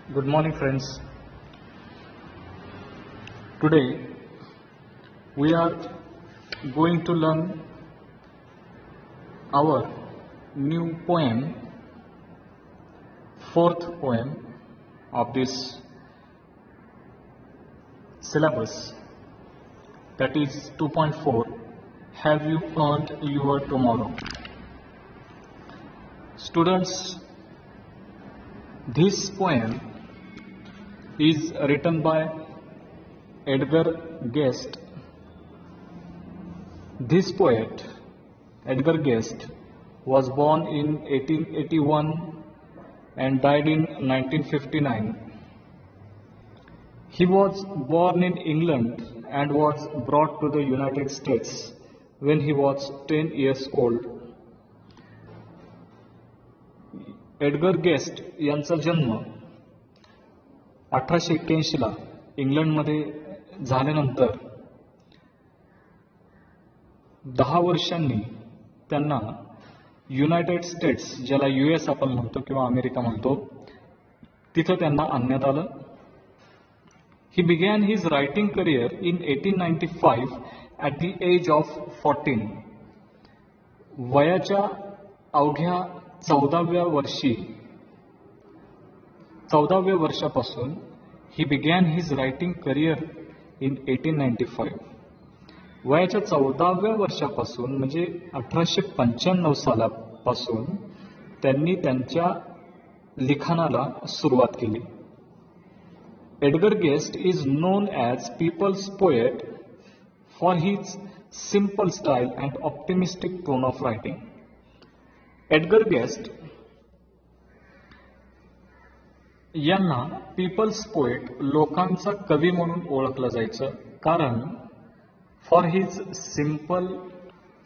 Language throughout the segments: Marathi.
Good morning, friends. Today we are going to learn our new poem, fourth poem of this syllabus, that is 2.4. Have you earned your tomorrow? Students, this poem is written by Edgar Guest. This poet, Edgar Guest, was born in 1881 and died in 1959. He was born in England and was brought to the United States when he was 10 years old. Edgar guest यांचा जन्म 1881 ला इंग्लंडमध्ये झाल्यानंतर 10 वर्षांनी त्यांना युनायटेड स्टेट्स, ज्याला US आपण म्हणतो किंवा अमेरिका म्हणतो, तिथं त्यांना आणण्यात आलं. He began his writing career in 1895 at the age of 14. वयाच्या अवघ्या 14व्या वर्षापासून he began his writing career in 1895. वयाच्या 14व्या वर्षापासून म्हणजे 1895 सालापासून त्यांनी त्यांच्या लिखाणाला सुरुवात केली. Edgar Guest is known as people's poet for his simple style and optimistic tone of writing. Edgar Guest यांना पीपल्स पोएट, लोकांचा कवी म्हणून ओळखलं जायचं. कारण फॉर हिज सिंपल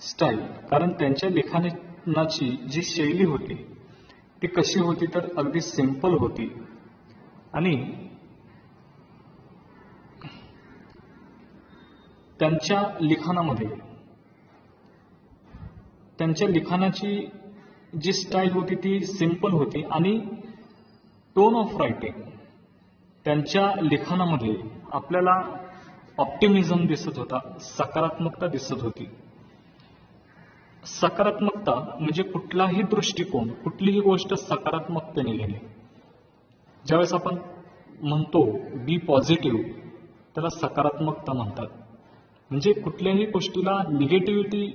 स्टाईल, कारण त्यांच्या लिखाणाची जी शैली होती ती कशी होती तर अगदी सिंपल होती आणि त्यांच्या लिखाणाची जी स्टाईल होती ती सिंपल होती आणि टोन ऑफ रायटिंग, त्यांच्या लिखाणामध्ये आपल्याला ऑप्टिमिझम दिसत होता, सकारात्मकता दिसत होती. सकारात्मकता म्हणजे कुठलाही दृष्टिकोन, कुठलीही गोष्ट सकारात्मकतेने घेणे. ज्यावेळेस आपण म्हणतो बी पॉझिटिव्ह, त्याला सकारात्मकता म्हणतात. म्हणजे कुठल्याही गोष्टीला निगेटिव्हिटी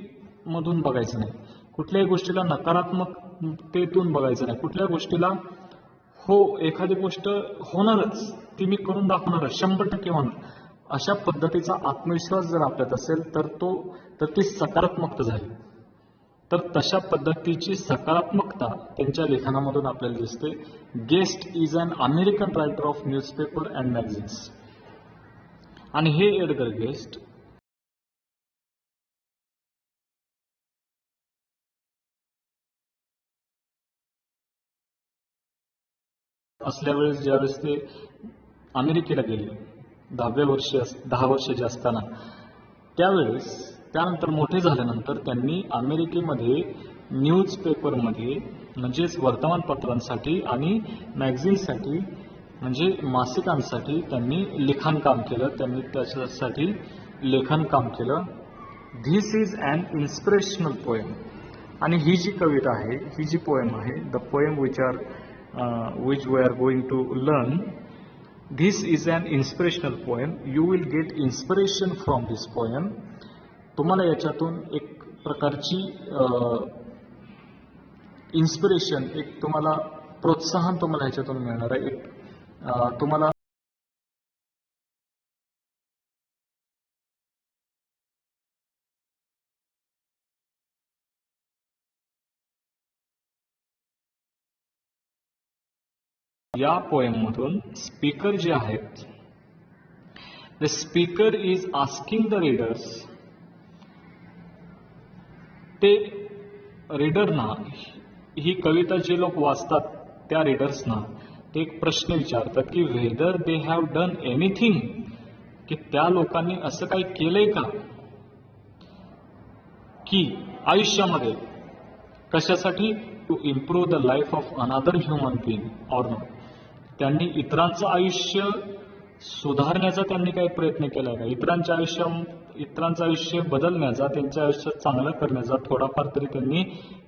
मधून बघायचं नाही, कुठल्याही गोष्टीला नकारात्मकतेतून बघायचं नाही, कुठल्या गोष्टीला हो एखादी गोष्ट होणारच, ती मी करून दाखवणारच, 100% होणार, अशा पद्धतीचा आत्मविश्वास जर आपल्यात असेल तर ती सकारात्मकता झाली. तर तशा पद्धतीची सकारात्मकता त्यांच्या लेखनामधून आपल्याला दिसते. Guest is an American writer of newspaper and magazines. आणि हे एडगर गेस्ट असल्यावेळेस ज्यावेळेस ते अमेरिकेला गेले 10 वर्षाचे असताना, त्यानंतर मोठे झाल्यानंतर त्यांनी अमेरिकेमध्ये न्यूजपेपरमध्ये म्हणजेच वर्तमानपत्रांसाठी आणि मॅगझिनसाठी म्हणजे मासिकांसाठी त्यांनी लिखाण काम केलं, त्यांनी त्याच्यासाठी लेखन काम केलं. This is an inspirational poem. आणि ही जी कविता आहे, ही जी पोएम आहे, the poem which we are going to learn, this is an inspirational poem. You will get inspiration from this poem. तुम्हाला याच्यातून एक प्रकारची इन्स्पिरेशन, एक तुम्हाला प्रोत्साहन तुम्हाला याच्यातून मिळणार आहे. एक तुम्हाला या पोएम मधून स्पीकर जे आहेत, the speaker is asking the readers, ते रीडरना, ही कविता जे लोक वाचतात त्या रीडर्सना ते एक प्रश्न विचारतात की whether they have done anything, की त्या लोकांनी असं काही केलंय का की आयुष्यामध्ये, कशासाठी, to improve the life of another human being or not. त्यांनी इतरांचं आयुष्य सुधारण्याचा त्यांनी काही प्रयत्न केलाय का? इतरांचं आयुष्य बदलण्याचा, त्यांचं आयुष्य चांगलं करण्याचा थोडाफार तरी त्यांनी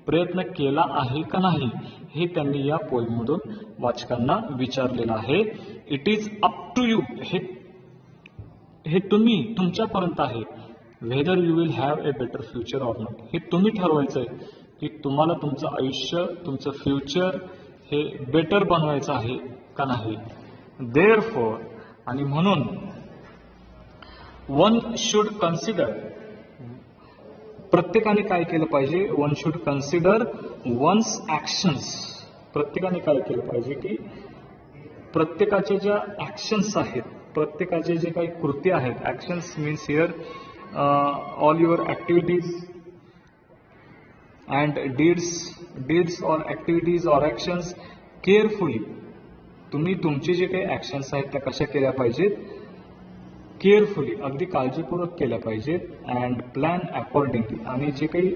प्रयत्न केला आहे का नाही, हे त्यांनी या पोएममधून वाचकांना विचारलेलं आहे. It is up to you, हे तुम्ही, तुमच्यापर्यंत आहे. Whether you will have a better future or not, हे तुम्ही ठरवायचंय की तुम्हाला तुमचं आयुष्य, तुमचं फ्युचर हे बेटर बनवायचं आहे का नाही. देअरफॉर, आणि म्हणून, वन शुड कन्सिडर, प्रत्येकाने काय केलं पाहिजे, one should consider one's actions, प्रत्येकाने काय केलं पाहिजे की प्रत्येकाच्या ज्या ऍक्शन्स आहेत, प्रत्येकाचे जे काही कृती आहेत, actions means here all your activities and deeds or activities or actions carefully, तुम्ही तुमचे जे काही ऍक्शन्स आहेत त्या कशा केल्या पाहिजेत, केअरफुली, अगदी काळजीपूर्वक केल्या पाहिजेत. अँड प्लॅन अकॉर्डिंगली, आणि जे काही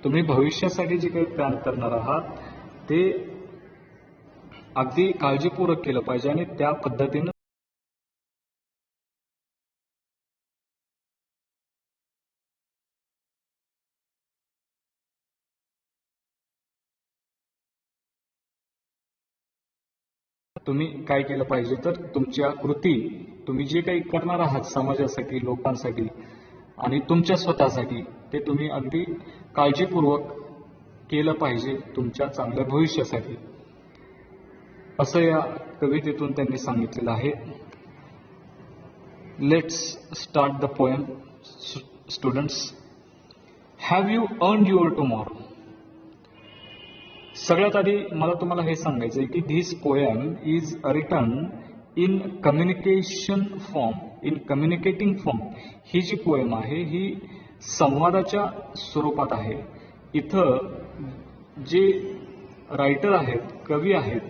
तुम्ही भविष्यासाठी जे काही प्लॅन करणार आहात ते अगदी काळजीपूर्वक केलं पाहिजे आणि त्या पद्धतीनं तुम्ही काय केलं पाहिजे, तर तुमच्या कृती, तुम्ही जे काही करणार आहात समाजासाठी, लोकांसाठी आणि तुमच्या स्वतःसाठी, ते तुम्ही अगदी काळजीपूर्वक केलं पाहिजे तुमच्या चांगल्या भविष्यासाठी, असं या कवितेतून त्यांनी सांगितलेलं आहे. Let's start the poem students. Have you earned your tomorrow. सगळ्यात आधी मला तुम्हाला हे सांगायचं आहे की this poem is written in communication form, in communicating form. ही जी पोएम आहे ही संवादाच्या स्वरूपात आहे. इथं जे रायटर आहेत, कवी आहेत,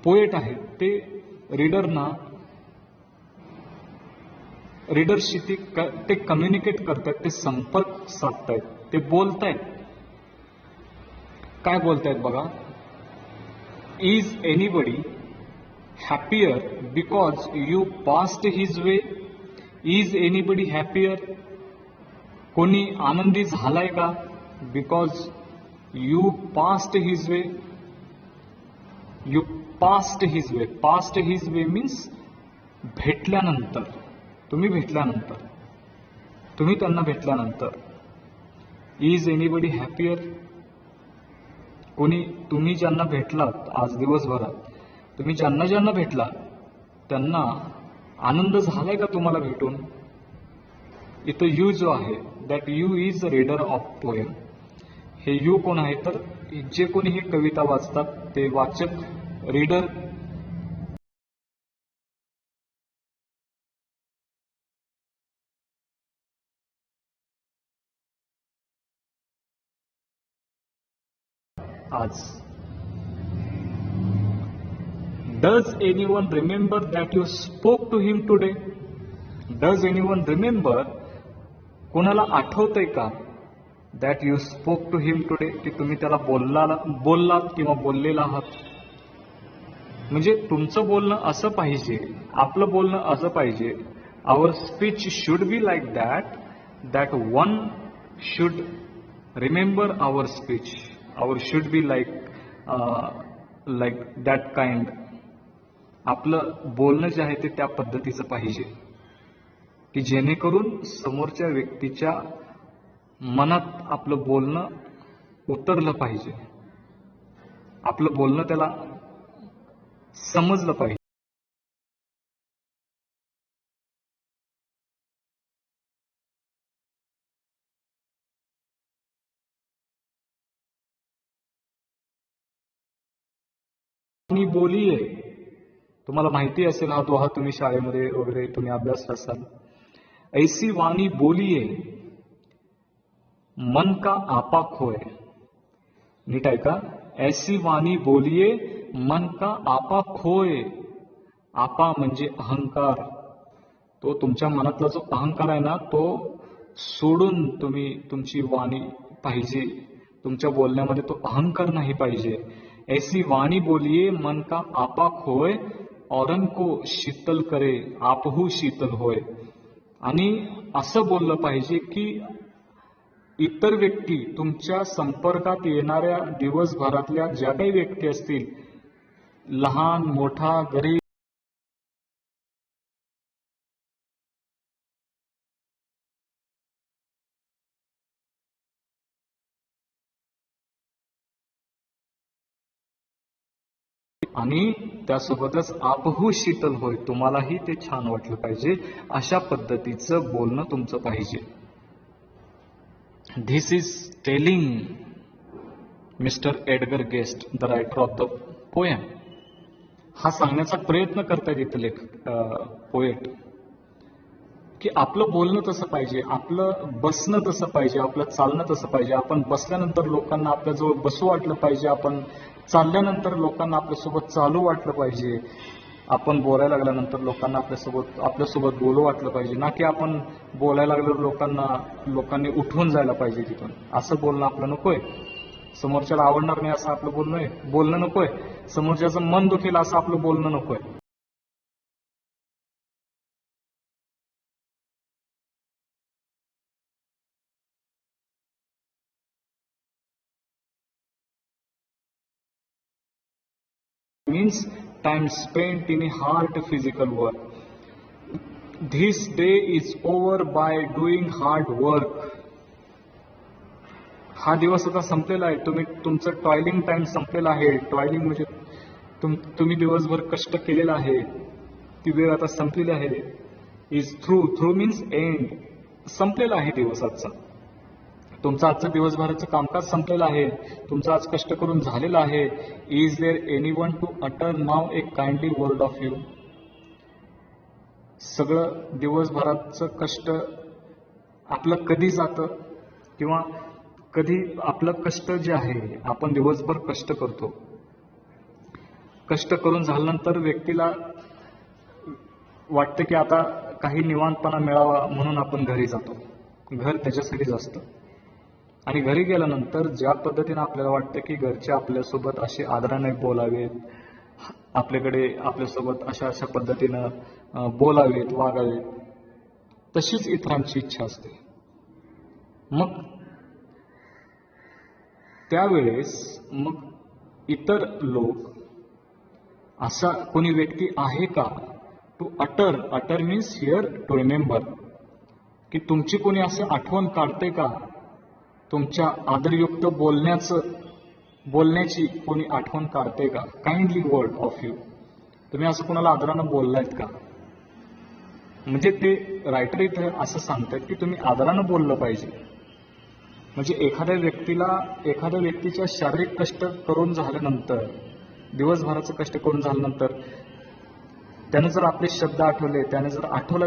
पोएट आहेत, ते रीडरशी ते कम्युनिकेट करतात, ते संपर्क साधतायत, ते बोलतायत. काय बोलतायत बघा. Is anybody happier because you passed his way. Is anybody happier, कोणी आनंदी झालाय का, because you passed his way. You passed his way, passed his way means भेटल्यानंतर, तुम्ही भेटल्यानंतर, तुम्ही त्यांना भेटल्यानंतर. इज एनीबडी हॅपियर, कोणी, तुम्ही ज्यांना भेटलात आज दिवसभरात, तुम्ही ज्यांना ज्यांना भेटलात त्यांना आनंद झालाय का तुम्हाला भेटून. इथं यू जो आहे, that you is a reader of poem. हे यू कोण आहे, तर जे कोणी ही कविता वाचतात ते वाचक, रीडर. आज does anyone remember that you spoke to him today. Does anyone remember, कोणाला आठवतंय का, that you spoke to him today, की तुम्ही त्याला बोललात किंवा बोललेला आहात. म्हणजे तुमचं बोलणं असं पाहिजे, आपलं बोलणं असं पाहिजे. Our speech should be like that one should remember our speech. Our should be like that kind. आपलं बोलणं जे आहे ते त्या पद्धतीचं पाहिजे की जेणेकरून समोरच्या व्यक्तीच्या मनात आपलं बोलणं उतरलं पाहिजे, आपलं बोलणं त्याला समजलं पाहिजे. वाणी बोलिये, तुम्हाला माहिती असेल हा दोहा, तुम्ही शाळेमध्ये वगैरे तुम्ही अभ्यास असाल. ऐसी वाणी बोलिये मन का आपा खोय. नीट आहे का. ऐसी वाणी बोलिये मन का आपा खोय. आपा म्हणजे अहंकार. तो तुमच्या मनातला जो अहंकार आहे ना, तो सोडून तुम्ही तुमची वाणी पाहिजे. तुमच्या बोलण्यामध्ये तो अहंकार नाही पाहिजे. ऐसी वाणी बोलिए मन का आपा खोय, औरन को शीतल करे आपहू शीतल होय. आणि असं बोललं पाहिजे की इतर व्यक्ती, तुमच्या संपर्कात येणाऱ्या दिवसभरातल्या ज्या काही व्यक्ती असतील, लहान मोठा गरीब, आणि त्यासोबतच आपहू शीतल होय, तुम्हालाही ते छान वाटलं पाहिजे. अशा पद्धतीचं बोलणं तुमचं पाहिजे. This is telling mister Edgar guest, the writer of the poem. हा सांगण्याचा प्रयत्न करतायत इथं लेखक, पोएट, की आपलं बोलणं तसं पाहिजे, आपलं बसणं तसं पाहिजे, आपलं चालणं तसं पाहिजे. आपण बसल्यानंतर लोकांना आपल्याजवळ बसू वाटलं पाहिजे, आपण चालल्यानंतर लोकांना आपल्यासोबत चालू वाटलं पाहिजे, आपण बोलायला लागल्यानंतर लोकांना आपल्यासोबत बोलू वाटलं पाहिजे. ना की आपण बोलायला लागल्यावर लोकांनी उठून जायला पाहिजे तिथून. असं बोलणं आपलं नकोय. समोरच्याला आवडणार नाही असं आपलं बोलणं नकोय. समोरच्याचं मन दुखेल असं आपलं बोलणं नकोय. Means time spent in a hard physical work. This day is over by doing hard work. हा दिवस आता संपलेला आहे. तुमचं टॉयलिंग टाइम संपलेला आहे. टॉयलिंग म्हणजे तुम्ही दिवसभर कष्ट केलेला आहे, ती वेळ आता संपलेली आहे. Is through means end. संपलेला आहे दिवस आजचा. तुमचं आजचं दिवसभराचं कामकाज संपलेलं आहे. तुमचं आज कष्ट करून झालेलं आहे. Is there anyone to utter now a kindly word of you. सगळं दिवसभराचं कष्ट आपलं कधी जातं, किंवा कधी आपलं कष्ट जे आहे, आपण दिवसभर कष्ट करतो, कष्ट करून झाल्यानंतर व्यक्तीला वाटतं की आता काही निवांतपणा मिळावा म्हणून आपण घरी जातो. घर त्याच्यासाठीच असतं. आणि घरी गेल्यानंतर ज्या पद्धतीने आपल्याला वाटतं की घरचे आपल्यासोबत असे आदराने बोलावेत, आपल्यासोबत अशा पद्धतीनं बोलावेत, वागावेत, तशीच इतरांची इच्छा असते. मग त्यावेळेस इतर लोक, असा कोणी व्यक्ती आहे का to utter means here to remember, की तुमची कोणी असं आठवण काढते का, तुमच्या आदरयुक्त बोलण्याची कोणी आठवण काढते का. Kindly word of you. तुम्ही असं कोणाला आदरानं बोललायत का. म्हणजे ते रायटर इथे असं सांगतात की तुम्ही आदरानं बोललं पाहिजे. म्हणजे एखाद्या व्यक्तीच्या शारीरिक कष्ट करून झाल्यानंतर, दिवसभराचं कष्ट करून झाल्यानंतर त्याने जर आपले शब्द आठवले, त्याने जर आठवला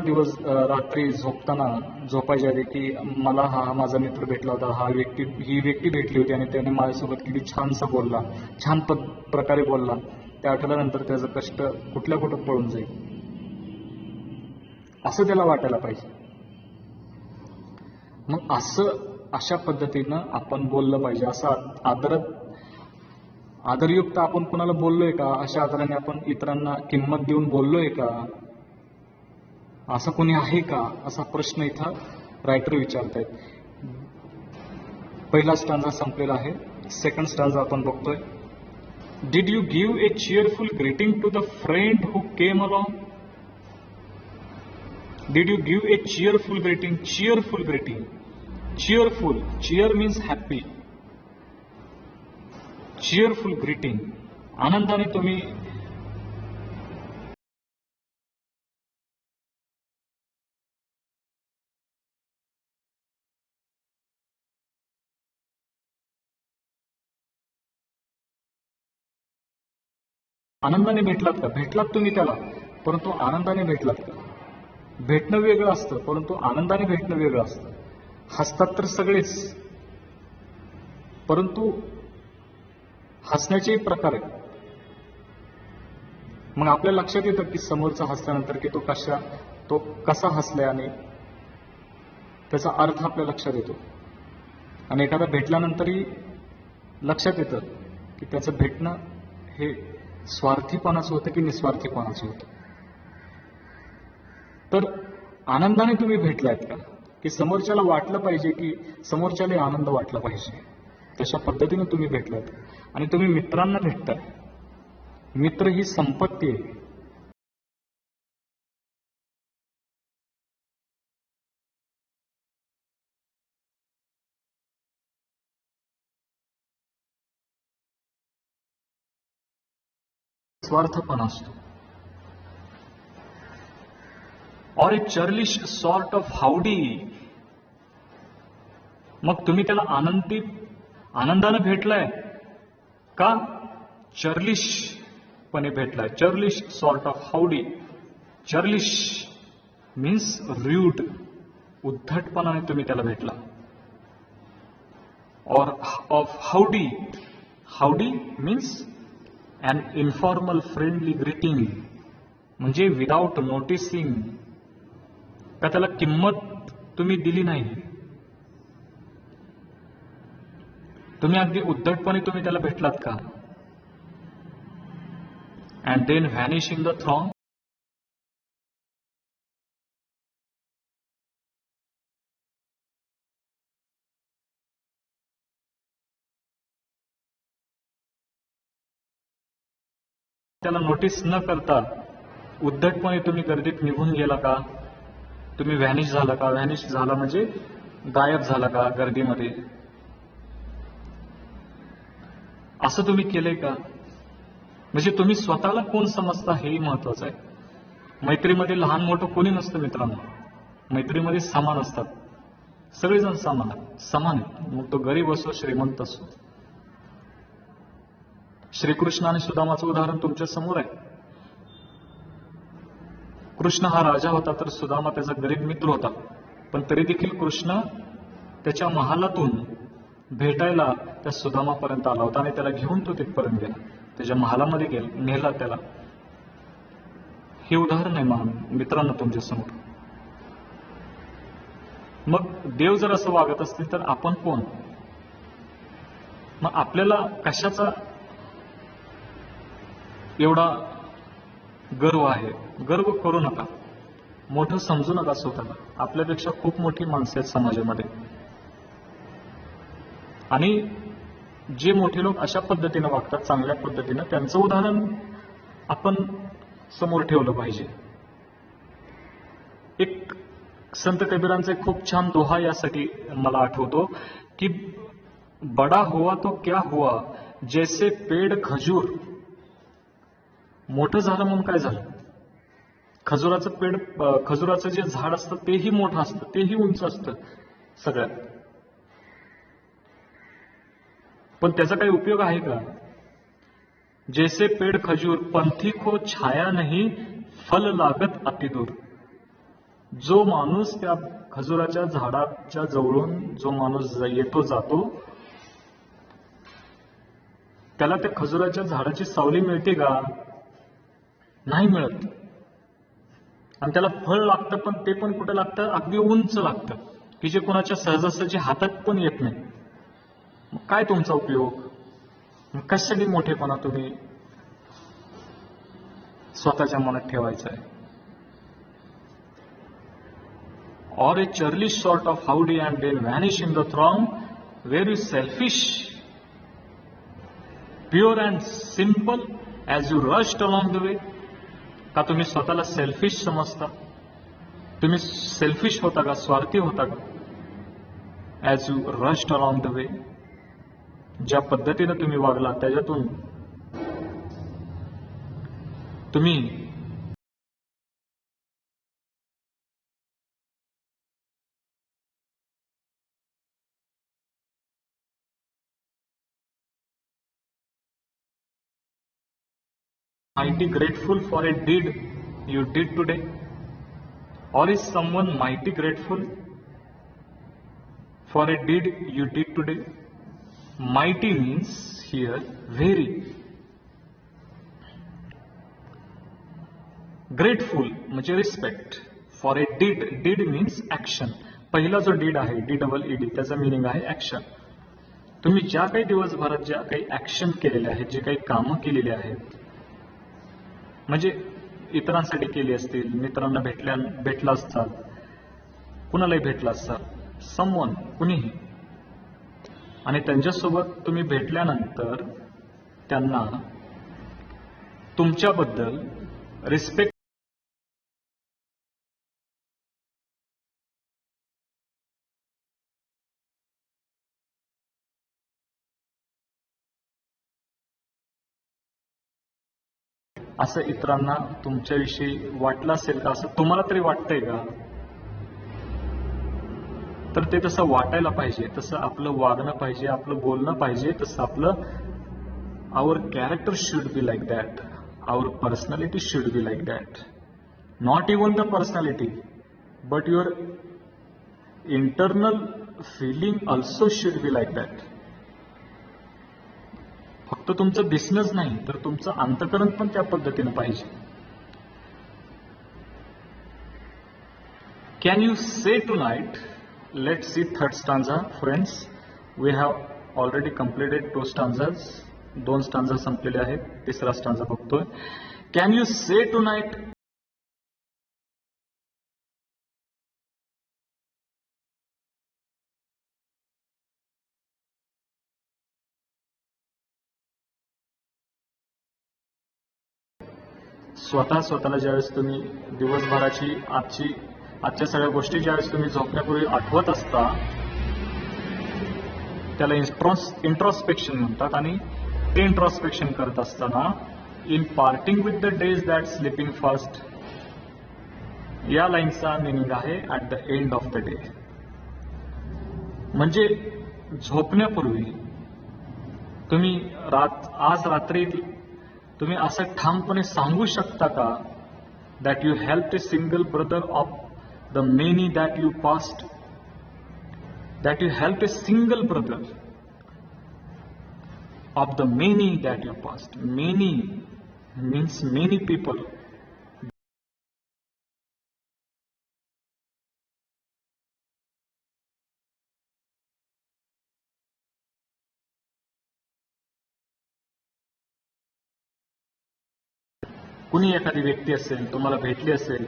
रात्री झोपायच्या आधी की मला हा माझा मित्र भेटला होता, ही व्यक्ती भेटली होती आणि त्याने माझ्यासोबत किती छानसं बोलला, छान प्रकारे बोलला, ते आठवल्यानंतर त्याचं कष्ट कुठं पळून जाईल, असं त्याला वाटायला पाहिजे. मग अशा पद्धतीनं आपण बोललं पाहिजे. असं आदरयुक्त आपण कोणाला बोललोय का, अशा आदराने आपण इतरांना किंमत देऊन बोललोय का, असं कोणी आहे का, असा प्रश्न इथं रायटर विचारतायत. पहिला स्टांजा संपलेला आहे. सेकंड स्टांजा आपण बघतोय. Did you give a cheerful greeting to the friend who came along. Did you give a cheerful greeting. Cheerful greeting. Cheerful, cheer means happy. Cheerful greeting, आनंदाने तुम्ही आनंदाने भेटलात का. भेटलात तुम्ही त्याला, परंतु आनंदाने भेटलात का. भेटणं वेगळं असतं, परंतु आनंदाने भेटणं वेगळं असतं. हसतात तर सगळेच, परंतु हसण्याचे प्रकार आहेत. मग आपल्या लक्षात येतं की समोरचा हसल्यानंतर की तो कसा हसलाय, आणि त्याचा अर्थ आपल्या लक्षात येतो. आणि एखादा भेटल्यानंतरही लक्षात येतं की त्याचं भेटणं हे स्वार्थीपणाचं होतं की निस्वार्थीपणाचं होतं. तर आनंदाने तुम्ही भेटलात का, की समोरच्याला वाटलं पाहिजे की समोरच्याला आनंद वाटला पाहिजे, तशा पद्धतीने तुम्ही भेटलात. आणि तुम्ही मित्रांना भेटताय. मित्र ही संपत्ती आहे. स्वार्थपणा असतो. Or a churlish sort of howdy. मग तुम्ही त्याला आनंदानं भेटलाय का चर्लिश पणे भेटलाय? Churlish sort of howdy. Churlish means rude, उद्धटपणाने तुम्ही त्याला भेटला. Or of howdy, howdy means an informal friendly greeting, म्हणजे विदाउट नोटिसिंग, का त्याला किंमत तुम्ही दिली नाही. तुम्ही अगदी उद्धटपणे तुम्ही त्याला भेटलात का? And then vanish in the throng. त्याला नोटीस न करता उद्धटपणे तुम्ही गर्दीत निघून गेला का? तुम्ही व्हॅनिश झाला का? व्हॅनिश झाला म्हणजे गायब झाला का गर्दीमध्ये? असं तुम्ही केलंय का? म्हणजे तुम्ही स्वतःला कोण समजता हेही महत्वाचं आहे. मैत्रीमध्ये लहान मोठं कोणी नसतं मित्रांनो. मैत्रीमध्ये समान असतात, सगळेजण समान आहेत. मग तो गरीब असो श्रीमंत असो. श्रीकृष्ण आणि सुदामाचं उदाहरण तुमच्या समोर आहे. कृष्ण हा राजा होता तर सुदामा त्याचा गरीब मित्र होता. पण तरी देखील कृष्ण त्याच्या महालातून भेटायला त्या सुदामापर्यंत आला होता आणि त्याला घेऊन तो तिथपर्यंत गेला, त्याच्या महालामध्ये नेला त्याला. हे उदाहरण आहे मित्रांनो तुमच्या समोर. मग देव जर असं वागत असतील तर आपण कोण? मग आपल्याला कशाचा एवढा गर्व आहे? गर्व करू नका, मोठं समजू नका स्वतःला. आपल्यापेक्षा खूप मोठी माणसं आहेत समाजामध्ये. आणि जे मोठे लोक अशा पद्धतीनं वागतात, चांगल्या पद्धतीनं, त्यांचं उदाहरण आपण समोर ठेवलं पाहिजे. एक संत कबीरांचा एक खूप छान दोहा यासाठी मला आठवतो की बडा हुआ तो क्या हुआ जैसे पेड़ खजूर. मोठं झालं म्हणून काय झालं? खजुराचं जे झाड असतं तेही मोठं असतं, तेही उंच असतं सगळ्यात. पण त्याचा काही उपयोग आहे का? जैसे पेड़ खजूर पंथी को छाया नहीं फल लागत अतिदूर. जो माणूस त्या खजुराच्या झाडाच्या जवळून जो माणूस येतो जातो, त्याला त्या खजुराच्या झाडाची सावली मिळते का? नाही मिळत. आणि त्याला फळ लागतं, पण ते पण कुठं लागतं? अगदी उंच लागतं, की जे कोणाच्या सहजासहजी हातात पण येत नाही. मग काय तुमचा उपयोग? मग कशासाठी मोठेपणा तुम्ही स्वतःच्या मनात ठेवायचा आहे? Or a churlish sort of howdy and then vanish in the throng very selfish pure and simple as you rushed along the way. का तुम्ही स्वतःला सेल्फिश समजता? तुम्ही सेल्फिश होता का? स्वार्थी होता का? As you rushed along the वे. ज्या पद्धतीनं तुम्ही वागला त्याच्यातून तुम्ही mighty grateful for a deed you did today? Or is someone mighty grateful for a deed you did today? Mighty means here very. Grateful म्हणजे respect. For a deed. Deed means action. पहिला जो डीड आहे, डी डबल ईडी, त्याचा मिनिंग आहे ऍक्शन. तुम्ही ज्या काही दिवसभरात ज्या काही ऍक्शन केलेल्या आहेत, जे काही कामं केलेली आहेत, म्हणजे इतरांसाठी केली असतील, मित्रांना भेटला असतात, कुणालाही भेटला असतात, समवन कुणीही, आणि त्यांच्यासोबत तुम्ही भेटल्यानंतर त्यांना तुमच्याबद्दल रिस्पेक्ट असं इतरांना तुमच्याविषयी वाटलं असेल का? असं तुम्हाला तरी वाटतंय का? तर ते तसं वाटायला पाहिजे, तसं आपलं वागणं पाहिजे, आपलं बोलणं पाहिजे, तसं आपलं our character should be like that, our personality should be like that. Not even the personality, but your internal feeling also should be like that. फक्त तुमचं दिसणंच नाही, तर तुमचं अंतःकरण पण त्या पद्धतीनं पाहिजे. Can you say tonight? Let's see third stanza, friends. We have already completed 2 stanzas. 2 stanza संपलेले आहेत. तिसरा स्टांजा बघतोय. Can you say tonight? स्वतःला ज्यावेळेस तुम्ही दिवसभराची आजच्या सगळ्या गोष्टी ज्यावेळेस तुम्ही झोपण्यापूर्वी आठवत असता, त्याला इंट्रॉस्पेक्शन म्हणतात. आणि ते इंट्रॉस्पेक्शन करत असताना in parting with the days that slipping fast, या लाईनचा मिनिंग आहे at the end of the day. म्हणजे झोपण्यापूर्वी तुम्ही आज रात्री तुम्ही असं ठामपणे सांगू शकता का, that you help a single brother of the many that you past, that you help a single brother of the many that you past. Many means many people. कुणी एखादी व्यक्ती असेल, तुम्हाला भेटली असेल,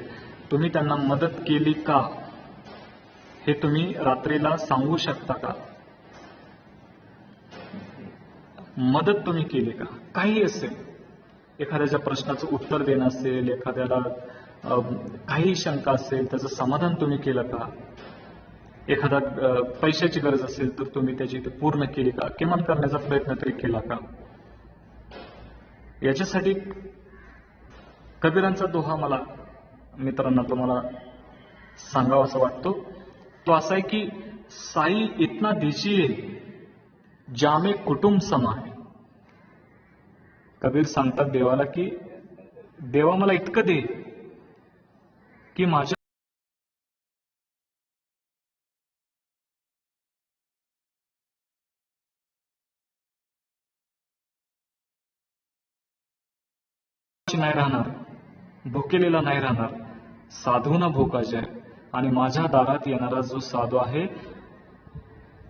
तुम्ही त्यांना मदत केली का, हे तुम्ही रात्रीला सांगू शकता का? मदत तुम्ही केली का? काही असेल, एखाद्याच्या प्रश्नाचं उत्तर देणं असेल, एखाद्याला काही शंका असेल, त्याचं समाधान तुम्ही केलं का? एखादा पैशाची गरज असेल तर तुम्ही त्याची पूर्ण केली का? किमान करण्याचा प्रयत्न तरी केला का? याच्यासाठी कबीरांचा दोहा मला मित्रांना तुम्हाला सांगावा असं वाटतो. तो असा आहे की साई इतना दीजिए जामे कुटुंब समाय. कबीर सांगतात देवाला की देवा मला इतकं दे की माझ्या नाही राहणार, भुकेलेला नाही राहणार, साधूना भोकाचे आहे. आणि माझ्या दारात येणारा जो साधू आहे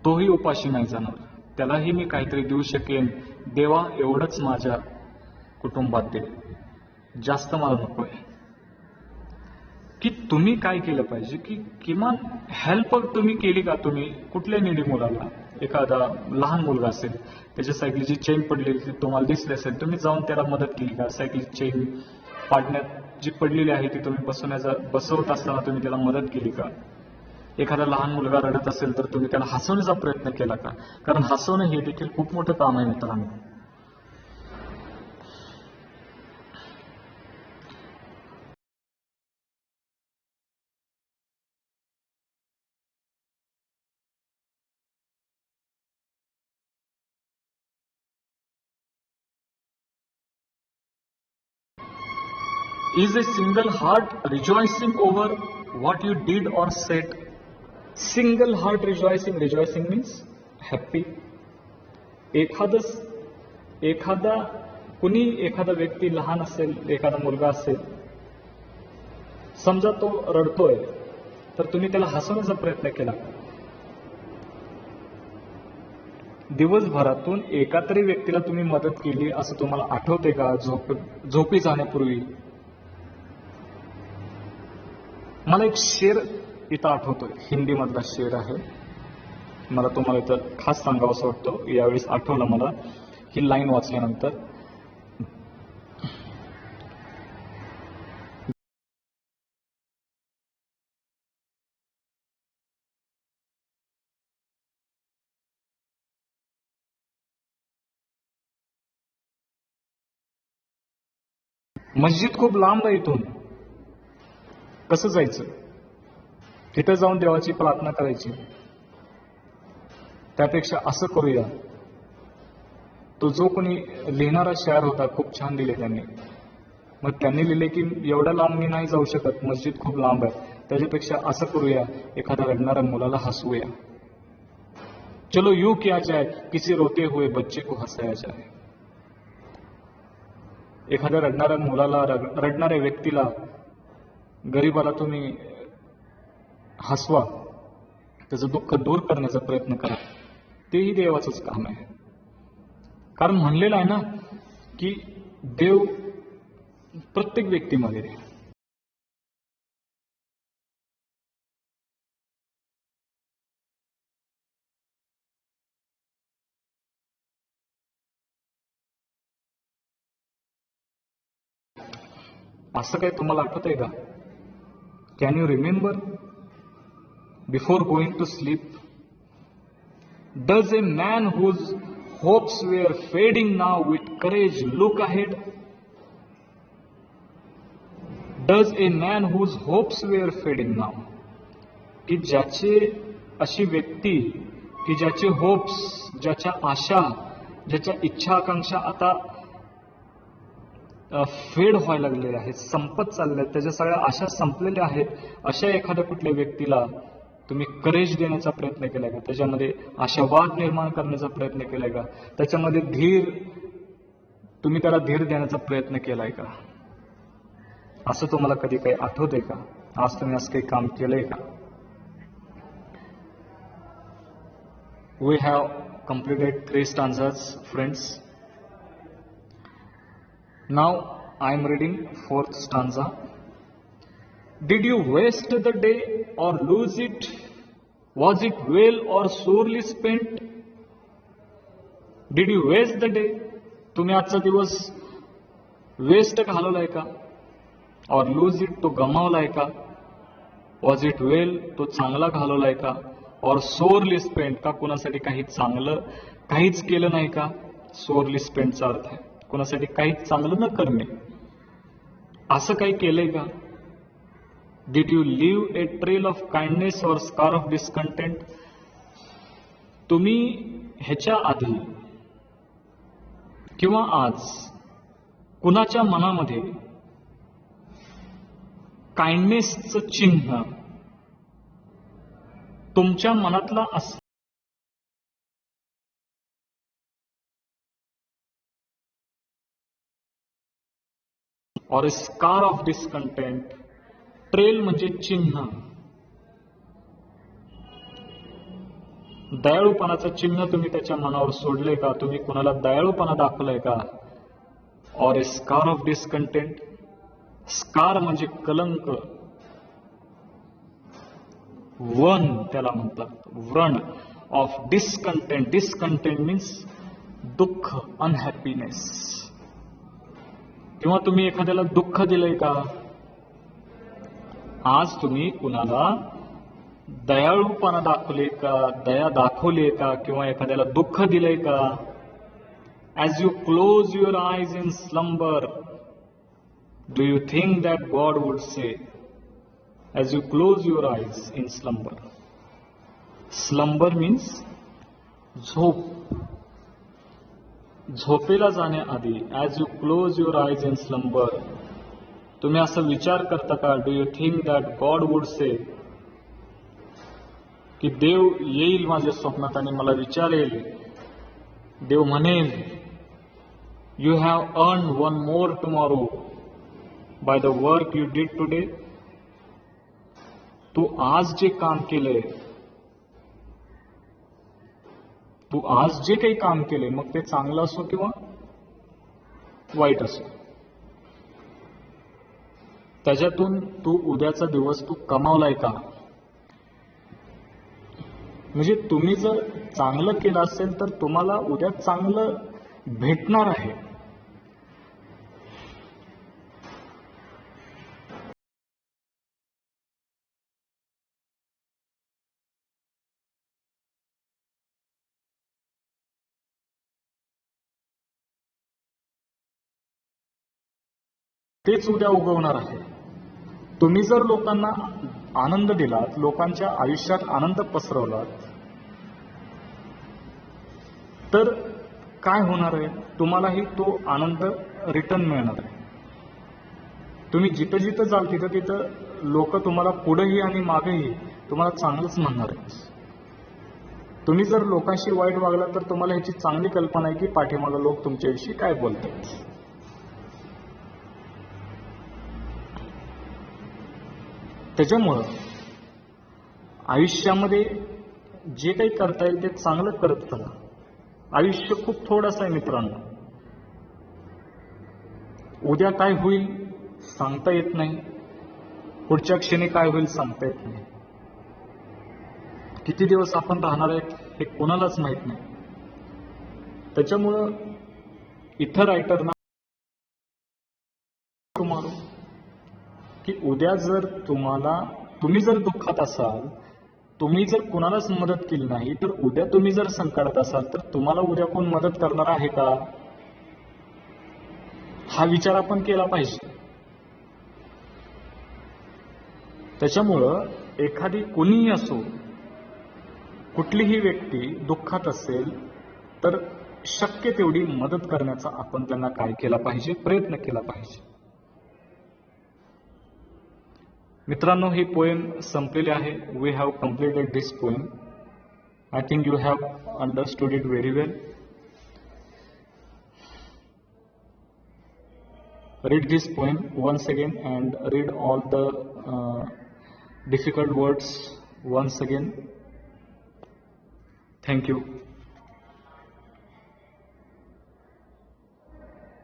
तोही उपाशी नाही जाणार, त्यालाही मी काहीतरी देऊ शकेन. देवा एवढंच माझ्या कुटुंबात दे, जास्त मला नकोय. की तुम्ही काय केलं पाहिजे की किमान हेल्प तुम्ही केली का? तुम्ही कुठल्या निडी मुलाला, एखादा लहान मुलगा असेल, त्याच्या सायकलीची चेन पडलेली तुम्हाला दिसली असेल, तुम्ही जाऊन त्याला मदत केली का? सायकलची चेन पाडण्यात जी पडलेली आहे ती तुम्ही बसवत असताना तुम्ही त्याला मदत केली का? एखादा लहान मुलगा रडत असेल तर तुम्ही त्याला हसवण्याचा प्रयत्न केला का? कारण हसवणं हे देखील खूप मोठं काम आहे मित्रांनो. Is a single heart rejoicing over what you did or said? Single heart rejoicing. Rejoicing means happy. एखादा व्यक्ती लहान असेल, एखादा मुलगा असेल, समजा तो रडतोय, तर तुम्ही त्याला हसवण्याचा प्रयत्न केला. दिवसभरातून एका तरी व्यक्तीला तुम्ही मदत केली असं तुम्हाला आठवते का झोपी जाण्यापूर्वी? मला एक शेर इथं आठवतोय, हिंदी मधला शेर आहे, मला तुम्हाला इथं खास सांगावं असं वाटतं, यावेळेस आठवलं मला ही लाईन वाचल्यानंतर. मस्जिद खूप लांब आहे इथून, कसं जायचं? तिथे जाऊन देवाची प्रार्थना करायची. त्यापेक्षा असं करूया, तो जो कोणी लिहिणारा शायर होता, खूप छान लिहिले त्यांनी. मग त्यांनी लिहिले की एवढ्या लांब मी नाही जाऊ शकत, मस्जिद खूप लांब आहे. त्याच्यापेक्षा असं करूया, एखाद्या रडणाऱ्या मुलाला हसवूया. चलो यूं किया जाए, किसी रोते हुए बच्चे को हसाया जाए. एखाद्या रडणाऱ्या मुलाला, रडणाऱ्या व्यक्तीला, गरीबाला तुम्ही हसवा, त्याचं दुःख दूर करण्याचा प्रयत्न करा. तेही देवाचंच काम आहे. कारण म्हणलेलं आहे ना की देव प्रत्येक व्यक्तीमध्ये. असं काही तुम्हाला आठवत आहे का? Can you remember before going to sleep? Does a man whose hopes were fading now with courage look ahead? Does a man whose hopes were fading now, की ज्याचे, अशी व्यक्ती की ज्याचे होप्स, ज्याच्या आशा, ज्याच्या इच्छा आकांक्षा आता फेड व्हायला लागलेल्या आहेत, संपत चालल्या आहेत, त्याच्या सगळ्या आशा संपलेल्या आहेत, अशा एखाद्या कुठल्या व्यक्तीला तुम्ही करेज देण्याचा प्रयत्न केलाय का? त्याच्यामध्ये आशावाद निर्माण करण्याचा प्रयत्न केलाय का? त्याच्यामध्ये तुम्ही त्याला धीर देण्याचा प्रयत्न केलाय का? असं तुम्हाला कधी काही आठवतंय का? आज तुम्ही असं काही काम केलंय का? We have completed 3 stanzas, friends. Now I am reading 4th stanza. Did you waste the day or lose it? Was it well or sorely spent? Did you waste the day? तुम्ही आजचा दिवस वेस्ट घालवलाय का? और लूज इट, तो गमावलाय का? वॉज इट वेल, तो चांगला घालवलाय का? और सोरली स्पेंट, का कुणासाठी काही चांगलं काहीच केलं नाही का? सोरली स्पेंटचा अर्थ आहे कुणासाठी काहीच चांगलं न करणे. असं काही केलंय का? Did you leave a trail of kindness or scar of discontent? तुम्ही ह्याच्या आधी किंवा आज कुणाच्या मनामध्ये काइंडनेसचं चिन्ह तुमच्या मनातला और स्कार ऑफ डिस्कंटेंट, ट्रेल म्हणजे चिन्ह, दयाळूपणाचं चिन्ह तुम्ही त्याच्या मनावर सोडले का? तुम्ही कुणाला दयाळूपणा दाखवलाय का? और ए स्कार ऑफ डिस्कंटेंट, स्कार म्हणजे कलंक, वन त्याला म्हणतात, व्रण ऑफ डिस्कंटेंट. डिस्कंटेंट मीन्स दुःख, अनहॅपीनेस. किंवा तुम्ही एखाद्याला दुःख दिलंय का? आज तुम्ही कुणाला दयाळूपणा दाखवले का? दया दाखवली का? किंवा एखाद्याला दुःख दिलंय का? ॲज यू क्लोज युअर आयज in slumber, do you think that God would say? As you close your आयज इन स्लंबर. स्लंबर मीन्स झोप. झोपेला जाण्याआधी ॲज यू क्लोज युअर आयज इन स्लंबर, तुम्ही असं विचार करता का? Do you think that God would say, की देव येईल माझ्या स्वप्नात आणि मला विचारेल, देव म्हणेल, you have earned one more tomorrow by the work you did today. तू आज जे काम केलंय तू आज जे काही काम केले, मग ते चांगलं असो किंवा वाईट असो, त्याच्यातून तू उद्याचा दिवस तू कमावलाय का? म्हणजे तुम्ही जर चांगलं केलं असेल तर तुम्हाला उद्या चांगलं भेटणार आहे. तेच उद्या उगवणार आहे. तुम्ही जर लोकांना आनंद दिलात, लोकांच्या आयुष्यात आनंद पसरवलात, तर काय होणार आहे? तुम्हालाही तो आनंद रिटर्न मिळणार आहे. तुम्ही जिथं जिथं जाल तिथं तिथं लोक तुम्हाला पुढेही आणि मागेही तुम्हाला चांगलंच म्हणणार आहे. तुम्ही जर लोकांशी वाईट वागला तर तुम्हाला ह्याची चांगली कल्पना आहे की पाठीमागे लोक तुमच्याविषयी काय बोलतात. त्याच्यामुळं आयुष्यामध्ये जे काही करता येईल ते चांगलं करत चला. आयुष्य खूप थोडंसं आहे मित्रांनो. उद्या काय होईल सांगता येत नाही, पुढच्या क्षणी काय होईल सांगता येत नाही. किती दिवस आपण राहणार आहेत हे कोणालाच माहित नाही. त्याच्यामुळं इथं रायटरना तुम्हाला की उद्या जर तुम्ही जर दुःखात असाल, तुम्ही जर कुणालाच मदत केली नाही, तर उद्या तुम्ही जर संकटात असाल तर तुम्हाला उद्या कोण मदत करणार आहे का? हा विचार आपण केला पाहिजे. त्याच्यामुळं एखादी कोणीही असो, कुठलीही व्यक्ती दुःखात असेल तर शक्य तेवढी मदत करण्याचा आपण त्यांना काय केला पाहिजे, प्रयत्न केला पाहिजे. मित्रांनो, ही पोएम संपलेली आहे. We have completed this poem. I think you have understood it very well. Read this poem once again and read all the difficult words once again. Thank you.